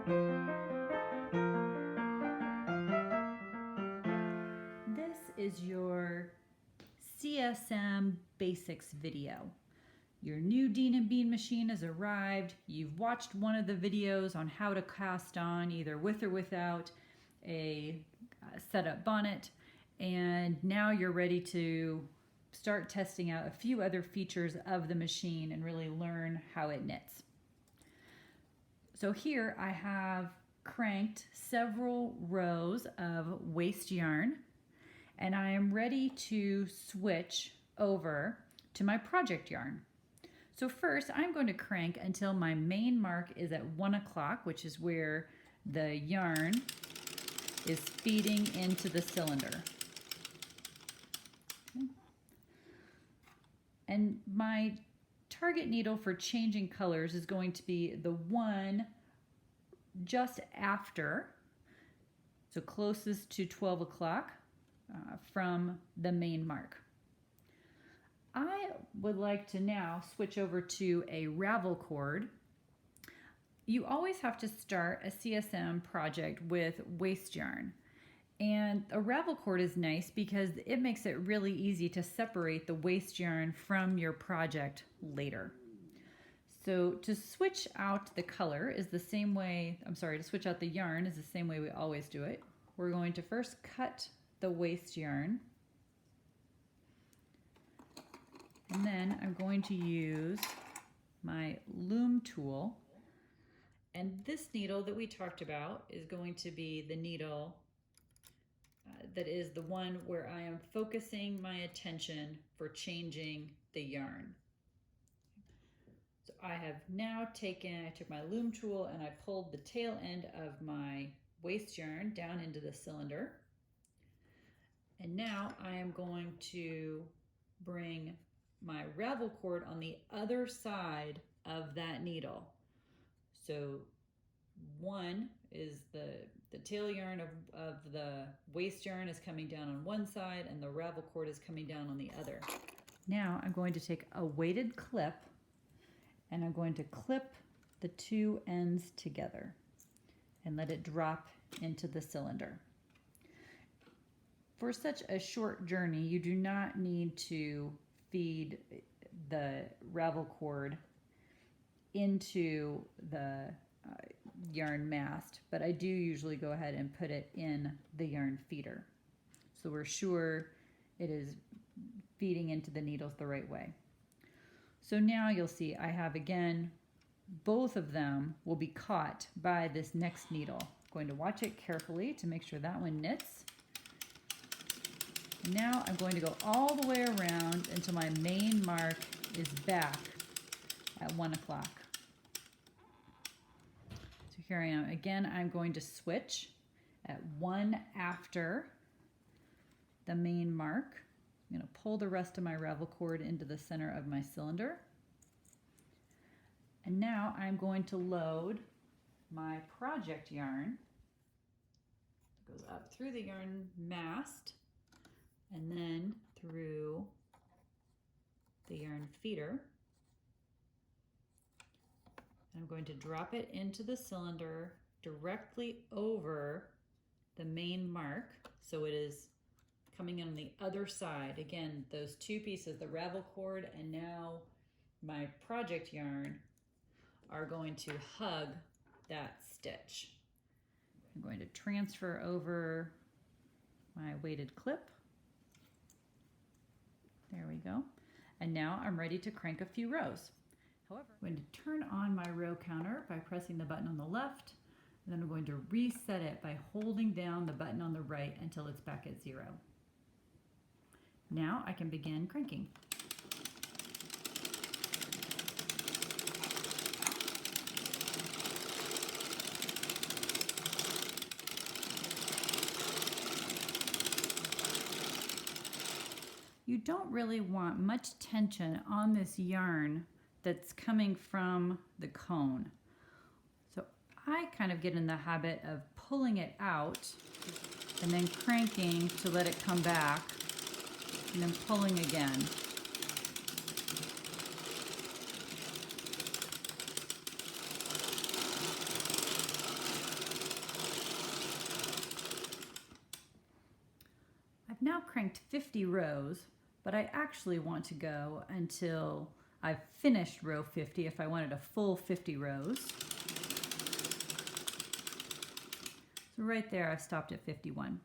This is your CSM basics video. Your new Dean and Bean machine has arrived. You've watched one of the videos on how to cast on either with or without a setup bonnet, and now you're ready to start testing out a few other features of the machine and really learn how it knits. So here I have cranked several rows of waste yarn, and I am ready to switch over to my project yarn. So first I'm going to crank until my main mark is at 1 o'clock, which is where the yarn is feeding into the cylinder. Okay. And my target needle for changing colors is going to be the one just after, so closest to 12 o'clock from the main mark. I would like to now switch over to a ravel cord. You always have to start a CSM project with waste yarn. And a ravel cord is nice because it makes it really easy to separate the waste yarn from your project later. So to switch out the color is the same way, to switch out the yarn is the same way we always do it. We're going to first cut the waste yarn. And then I'm going to use my loom tool. And this needle that we talked about is going to be the needle that is the one where I am focusing my attention for changing the yarn. So I have now I took my loom tool and I pulled the tail end of my waste yarn down into the cylinder. And now I am going to bring my ravel cord on the other side of that needle. So one is the tail yarn of the waste yarn is coming down on one side and the ravel cord is coming down on the other. Now I'm going to take a weighted clip and I'm going to clip the two ends together and let it drop into the cylinder. For such a short journey, you do not need to feed the ravel cord into the yarn mast, but I do usually go ahead and put it in the yarn feeder, so we're sure it is feeding into the needles the right way. So now you'll see I have, again, both of them will be caught by this next needle. I'm going to watch it carefully to make sure that one knits. And now I'm going to go all the way around until my main mark is back at 1 o'clock. So here I am. Again, I'm going to switch at 1 after the main mark. I'm going to pull the rest of my ravel cord into the center of my cylinder. And now I'm going to load my project yarn. It goes up through the yarn mast and then through the yarn feeder. I'm going to drop it into the cylinder directly over the main mark, so it is coming in on the other side. Again, those two pieces, the ravel cord and now my project yarn, are going to hug that stitch. I'm going to transfer over my weighted clip. There we go. And now I'm ready to crank a few rows. However, I'm going to turn on my row counter by pressing the button on the left, and then I'm going to reset it by holding down the button on the right until it's back at 0. Now I can begin cranking. You don't really want much tension on this yarn that's coming from the cone. So I kind of get in the habit of pulling it out and then cranking to let it come back and then pulling again. now cranked 50 rows, but I actually want to go until I've finished row 50 if I wanted a full 50 rows. So right there, I've stopped at 51.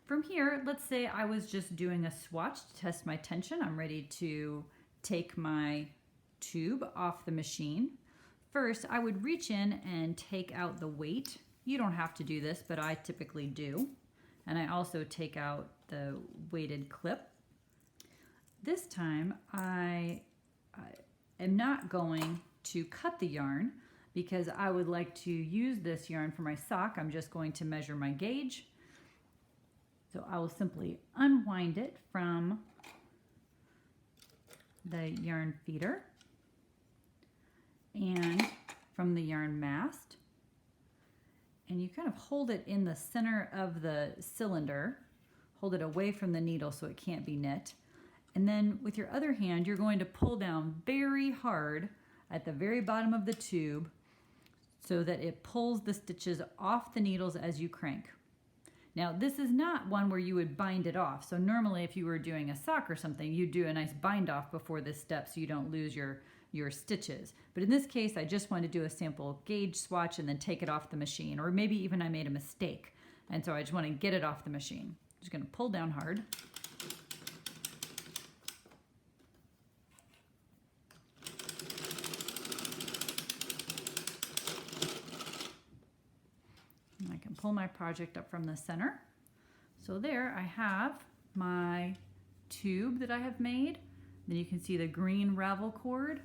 From here, let's say I was just doing a swatch to test my tension. I'm ready to take my tube off the machine. First, I would reach in and take out the weight. You don't have to do this, but I typically do. And I also take out the weighted clip. This time, I am not going to cut the yarn because I would like to use this yarn for my sock. I'm just going to measure my gauge. So I will simply unwind it from the yarn feeder and from the yarn mast. And you kind of hold it in the center of the cylinder, hold it away from the needle so it can't be knit. And then with your other hand, you're going to pull down very hard at the very bottom of the tube so that it pulls the stitches off the needles as you crank. Now, this is not one where you would bind it off. So normally if you were doing a sock or something, you'd do a nice bind off before this step so you don't lose your stitches. But in this case, I just want to do a sample gauge swatch and then take it off the machine. Or maybe even I made a mistake. And so I just want to get it off the machine. I'm just going to pull down hard. And I can pull my project up from the center. So there I have my tube that I have made. Then you can see the green ravel cord.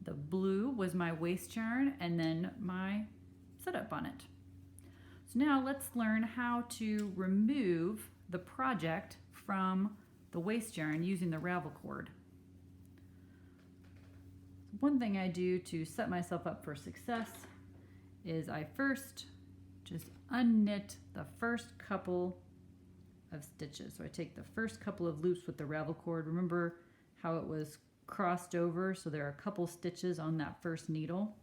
The blue was my waste yarn, and then my setup bonnet. So now let's learn how to remove the project from the waste yarn using the ravel cord. One thing I do to set myself up for success is I first just unknit the first couple of stitches. So I take the first couple of loops with the ravel cord. Remember how it was crossed over, so there are a couple stitches on that first needle.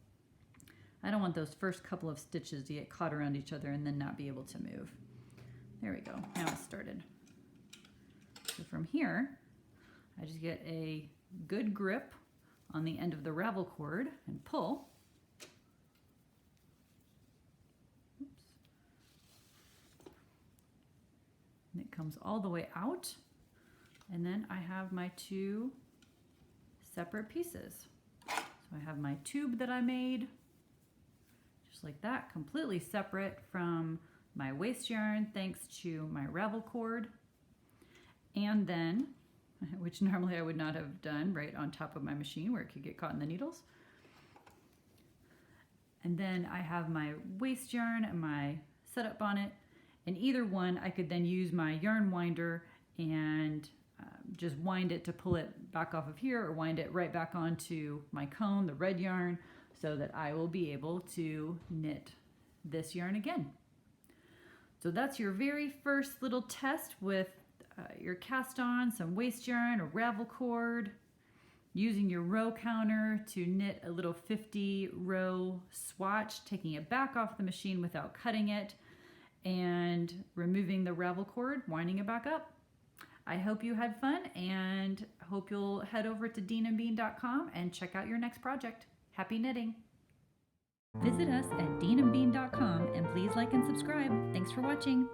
I don't want those first couple of stitches to get caught around each other and then not be able to move. There we go, now it's started. So from here, I just get a good grip on the end of the ravel cord and pull. Oops. And it comes all the way out, and then I have my two separate pieces. So I have my tube that I made, just like that, completely separate from my waste yarn thanks to my ravel cord. And then, which normally I would not have done right on top of my machine where it could get caught in the needles. And then I have my waste yarn and my setup bonnet, and either one I could then use my yarn winder and just wind it to pull it back off of here, or wind it right back onto my cone, the red yarn, so that I will be able to knit this yarn again. So that's your very first little test with your cast on, some waste yarn, a ravel cord, using your row counter to knit a little 50 row swatch, taking it back off the machine without cutting it, and removing the ravel cord, winding it back up. I hope you had fun, and hope you'll head over to deanandbean.com and check out your next project. Happy knitting! Visit us at deanandbean.com and please like and subscribe. Thanks for watching.